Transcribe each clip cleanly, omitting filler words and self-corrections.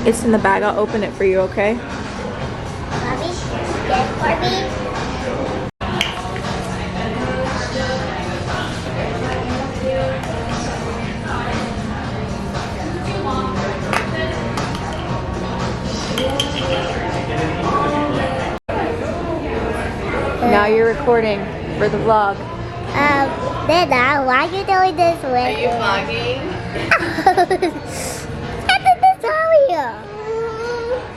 It's in the bag. I'll open it for you, okay? Mommy, get for me. Now you're recording for the vlog. Dada, why are you doing this with me? Are you vlogging?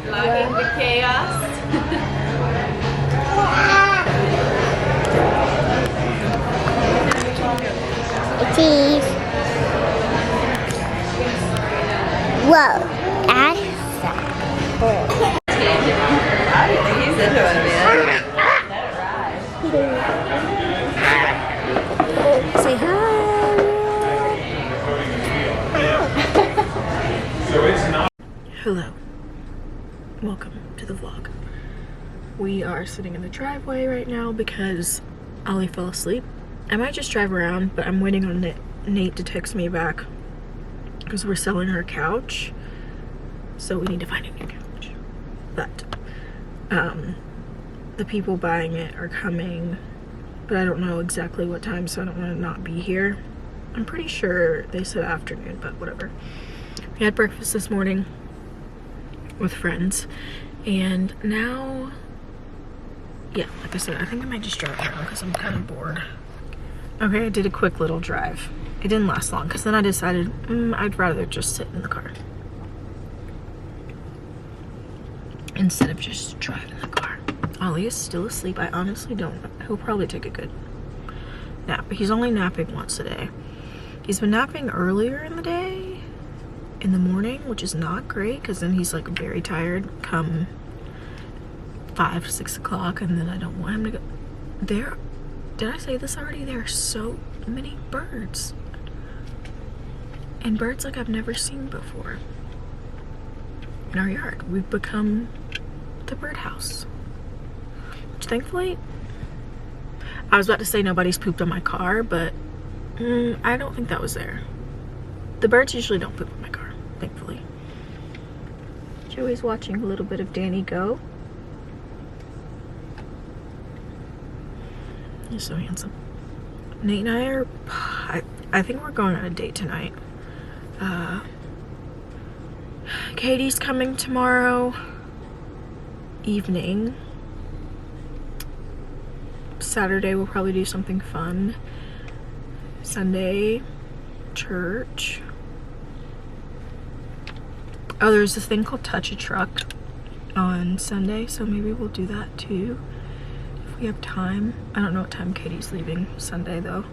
Vlogging the chaos. Cheese. Whoa. He's into it, man. Say hi. Hello. Welcome to the vlog. We are sitting in the driveway right now because Ollie fell asleep. I might just drive around, but I'm waiting on Nate to text me back because we're selling our couch, so we need to find a new couch. But the people buying it are coming, but I don't know exactly what time, so I don't want to not be here. I'm pretty sure they said afternoon, but whatever. We had breakfast this morning with friends, and now, yeah, like I said, I think I might just drive around because I'm kind of bored. Okay, I did a quick little drive. It didn't last long because then I decided I'd rather just sit in the car instead of just driving the car. Ollie is still asleep. I honestly don't know. He'll probably take a good nap, but he's only napping once a day. He's been napping earlier in the day, in the morning, which is not great because then he's like very tired come 5, 6 o'clock, and then I don't want him to go. There, did I say this already? There are so many birds, and birds like I've never seen before in our yard. We've become the birdhouse, which thankfully, I was about to say nobody's pooped on my car, but I don't think that was there. The birds usually don't poop on my car, thankfully. Joey's watching a little bit of Danny go. He's so handsome. Nate and I are, I think we're going on a date tonight. Katie's coming tomorrow evening. Saturday we'll probably do something fun. Sunday, church. Oh, there's this thing called Touch a Truck on Sunday, so maybe we'll do that too if we have time. I don't know what time Katie's leaving Sunday though.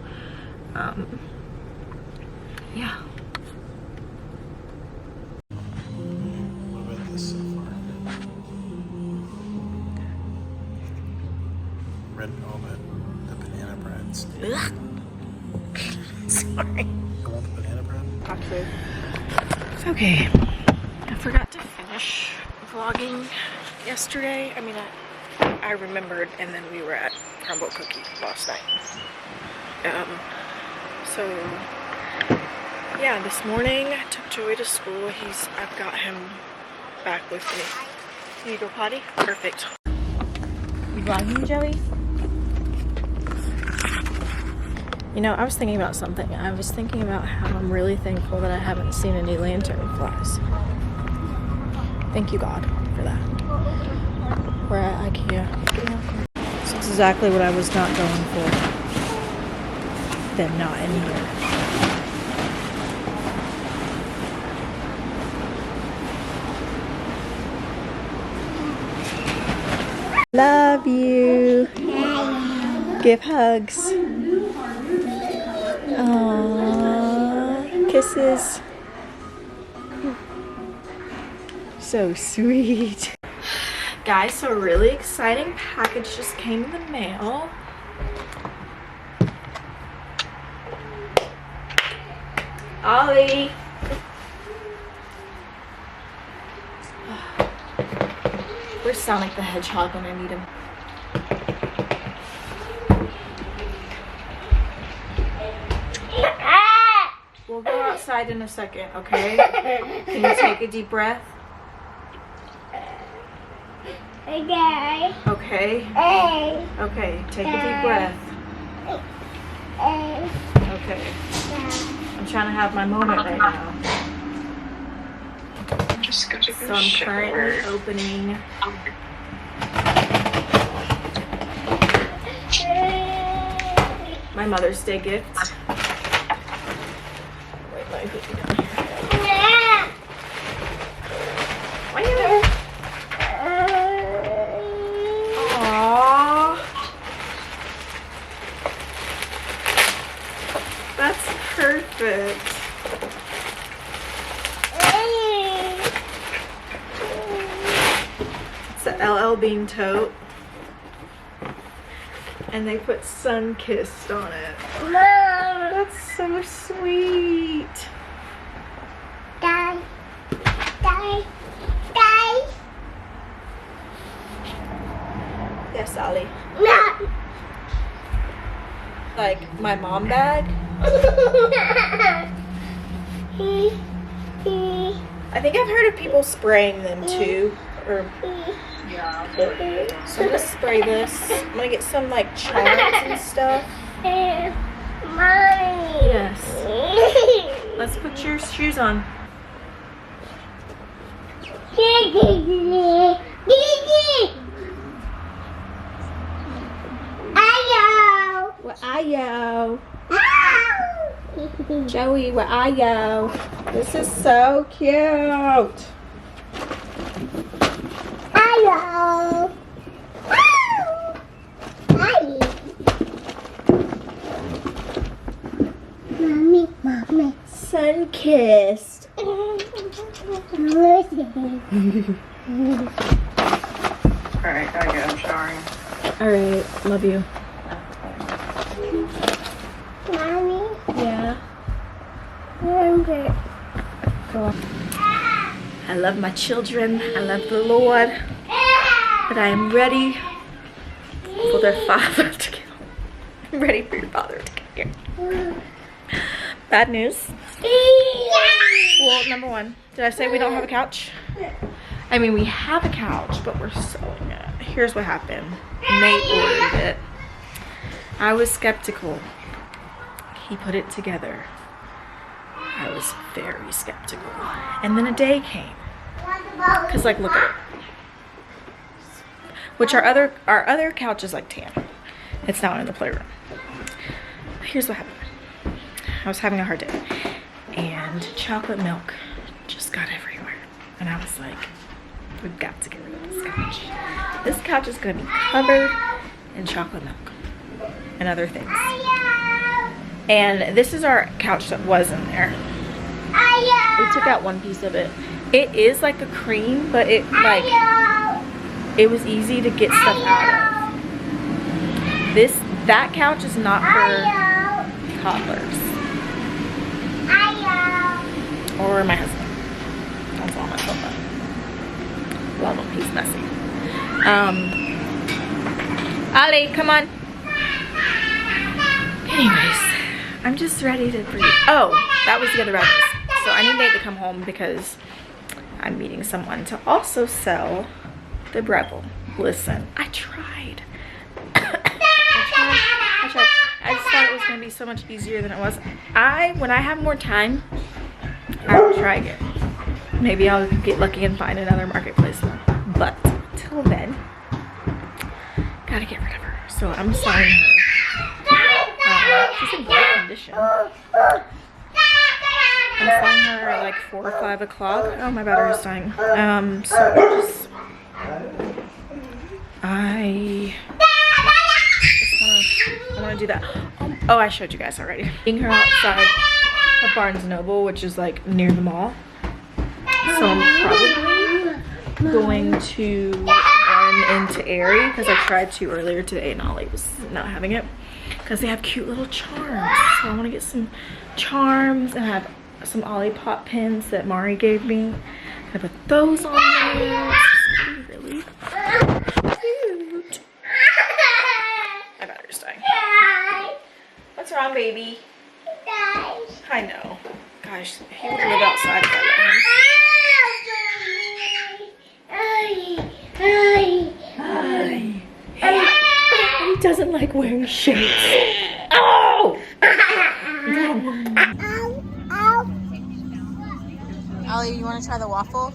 Yeah. What about this so far? Red velvet, the banana bread. Sorry. I want the banana bread. Okay, I forgot to finish vlogging yesterday. I mean, I remembered, and then we were at Crumble Cookie last night. So yeah, this morning I took Joey to school. I've got him back with me. Can you go potty? Perfect. You vlogging, Joey? You know, I was thinking about something. I was thinking about how I'm really thankful that I haven't seen any lantern flies. Thank you, God, for that. We're at Ikea. This is exactly what I was not going for. Them not in here. Love you. Give hugs. Aww. Kisses. So sweet. Guys, so a really exciting package just came in the mail. Ollie. Where's Sonic the Hedgehog when I need him? We'll go outside in a second, okay? Can you take a deep breath? Okay. Okay. Okay, take a deep breath. Okay. I'm trying to have my moment right now. So I'm currently opening my Mother's Day gift. Wait, let me put you down here. Why you there? Aww. That's perfect. It's an LL Bean tote. And they put sun-kissed on it. Mom. That's so sweet. Die. Yes, Ollie. No. Like my mom bag. I think I've heard of people spraying them too. Or so I'm gonna spray this. I'm gonna get some like charms and stuff. Mommy. Yes. Let's put your shoes on. Where are you? Joey, where are you? This is so cute. Mommy. Sun-kissed. Alright, gotta go. I'm showering. Alright, love you. Mommy. Yeah. Remember. Go on. I love my children. I love the Lord. But I am ready for their father to get home. I'm ready for your father to get here. Bad news. Well, number one, did I say we don't have a couch? I mean, we have a couch, but we're sewing it. Here's what happened. Nate ordered it. I was skeptical. He put it together. I was very skeptical. And then a day came. Cause like, look at it. Which our other couch is like tan. It's now in the playroom. Here's what happened. I was having a hard day. And chocolate milk just got everywhere. And I was like, we've got to get rid of this couch. This couch is gonna be covered in chocolate milk and other things. And this is our couch that was in there. We took out one piece of it. It is like a cream, but it was easy to get stuff out of. That couch is not for toddlers. Or my husband. That's all my sofa. Love him, he's messy. Ali, come on. Anyways, I'm just ready to breathe. Oh, that was the other bad news. So I need Nate to come home because I'm meeting someone to also sell the Breville. Listen, I tried. I tried. I just thought it was gonna be so much easier than it was. When I have more time, I will try again. Maybe I'll get lucky and find another marketplace. But till then, gotta get rid of her. So I'm selling her. She's in great condition. I'm selling her at like 4 or 5 o'clock. Oh, my battery's dying. I want to do that. Oh, I showed you guys already. Seeing her outside of Barnes & Noble, which is like near the mall. So I'm probably going to run into Aerie because I tried to earlier today and Ollie was not having it because they have cute little charms. So I want to get some charms and I have some Olipop pins that Mari gave me. I put those on there. It's really cute. My battery's dying. What's wrong, baby? I know. Gosh, he would live outside if I let him. Hi. He doesn't like wearing shades. Oh! Ollie, you want to try the waffle?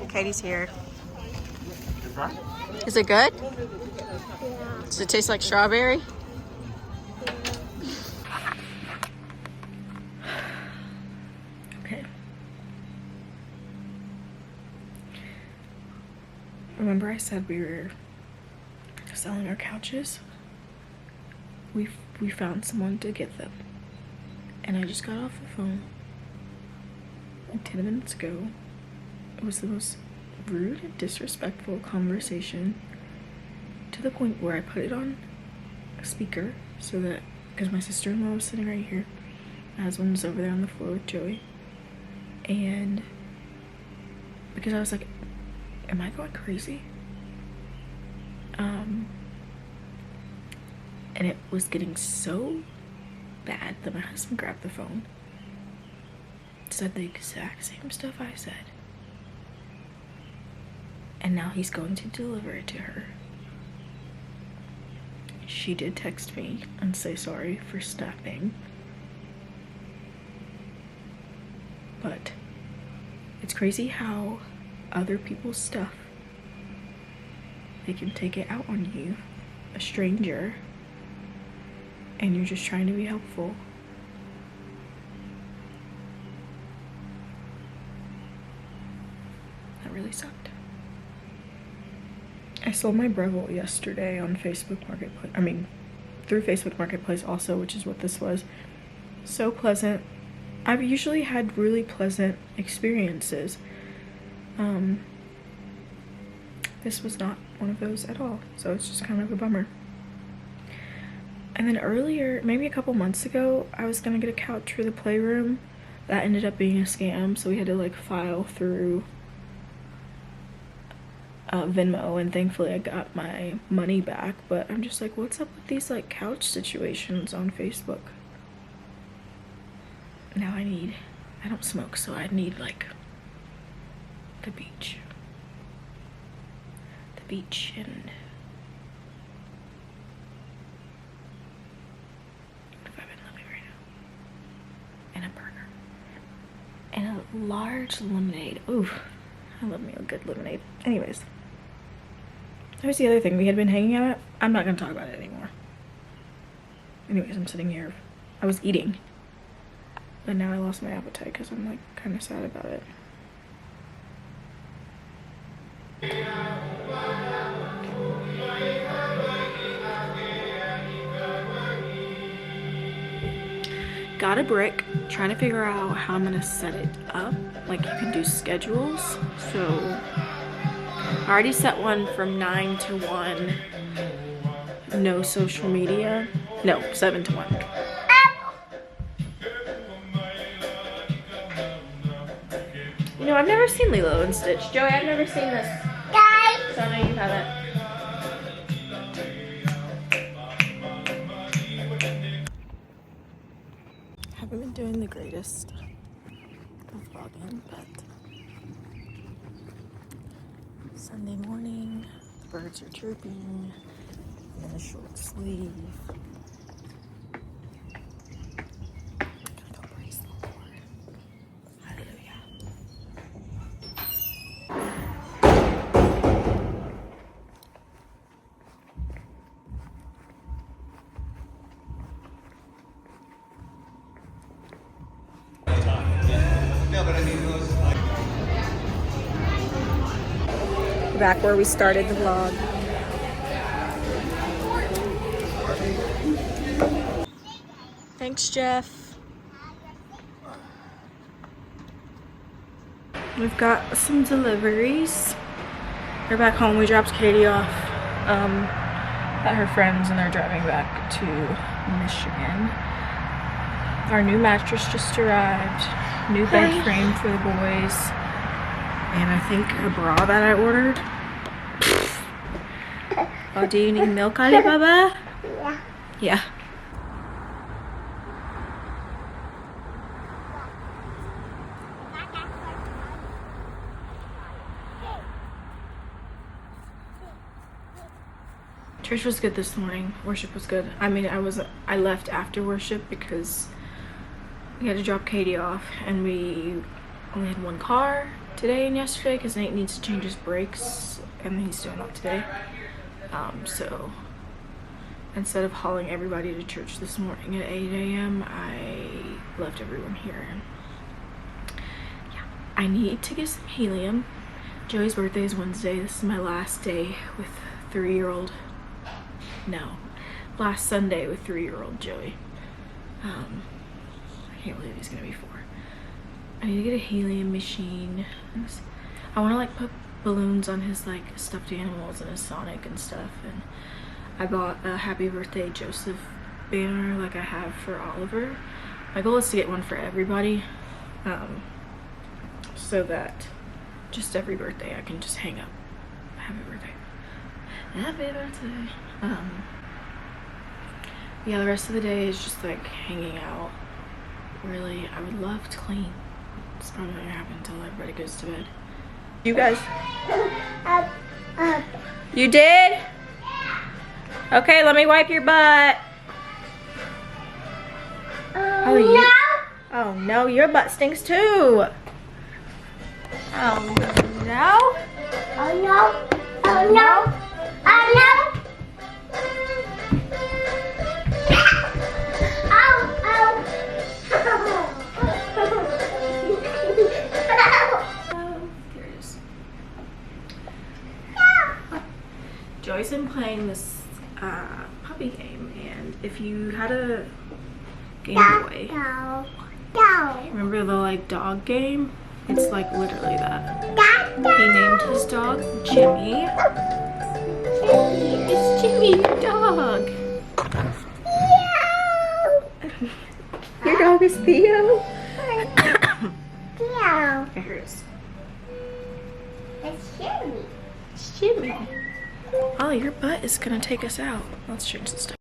Katie's here. Is it good? Does it taste like strawberry? Okay. Remember I said we were selling our couches? We found someone to get them. And I just got off the phone like 10 minutes ago. It was the most rude and disrespectful conversation to the point where I put it on a speaker so that, because my sister-in-law was sitting right here, my husband was over there on the floor with Joey, and because I was like, am I going crazy? And it was getting so bad that my husband grabbed the phone, said the exact same stuff I said, and now he's going to deliver it to her. She did text me and say sorry for snapping, but it's crazy how other people's stuff, they can take it out on you, a stranger, and you're just trying to be helpful. That really sucked. I sold my Breville yesterday on Facebook Marketplace. I mean, through Facebook Marketplace also, which is what this was. So pleasant. I've usually had really pleasant experiences. This was not one of those at all. So it's just kind of a bummer. And then earlier, maybe a couple months ago, I was gonna get a couch for the playroom. That ended up being a scam, so we had to like file through Venmo, and thankfully I got my money back. But I'm just like, what's up with these like couch situations on Facebook? Now I don't smoke, so I need like the beach. The beach and and a large lemonade. Ooh, I love me a good lemonade. Anyways, there's the other thing we had been hanging out at. I'm not gonna talk about it anymore. Anyways, I'm sitting here. I was eating, but now I lost my appetite because I'm like kind of sad about it. Got a brick, trying to figure out how I'm gonna set it up. Like, you can do schedules. So I already set one from 9 to 1, no social media. No, 7 to 1. You know, I've never seen Lilo and Stitch. Joey, I've never seen this. Guys. So I know you haven't. Haven't been doing the greatest of vlogging, but Sunday morning, the birds are chirping, in a short sleeve. Gotta go praise the Lord. Hallelujah. Back where we started the vlog. Thanks, Jeff. We've got some deliveries. We're back home. We dropped Katie off at her friends and they're driving back to Michigan. Our new mattress just arrived. New bed frame for the boys. And I think a bra that I ordered. Oh, do you need milk, Alibaba? Yeah. Yeah. Church was good this morning. Worship was good. I mean, I left after worship because we had to drop Katie off and we only had one car today and yesterday because Nate needs to change his brakes and he's doing that today. So instead of hauling everybody to church this morning at 8 a.m., I left everyone here. Yeah, I need to get some helium. Joey's birthday is Wednesday. This is my last day with 3-year-old. No, last Sunday with 3-year-old Joey. I can't believe he's gonna be 4. I need to get a helium machine. I want to like put balloons on his like stuffed animals and his Sonic and stuff, and I bought a happy birthday Joseph banner like I have for Oliver. My goal is to get one for everybody, so that just every birthday I can just hang up happy birthday, happy birthday. Yeah, the rest of the day is just like hanging out. Really, I would love to clean. It's probably not gonna happen until everybody goes to bed. You guys? You did? Okay, let me wipe your butt. Oh no, your butt stinks too. Oh no. Oh no. Oh no. Oh no. Joy's been playing this puppy game, and if you had a Game Boy, remember the like dog game? It's like literally that. He named his dog Jimmy. It's Jimmy, your dog. Your dog is Theo. Theo. Here it is. It's Jimmy. It's Jimmy. Oh, your butt is gonna take us out. Let's change this stuff.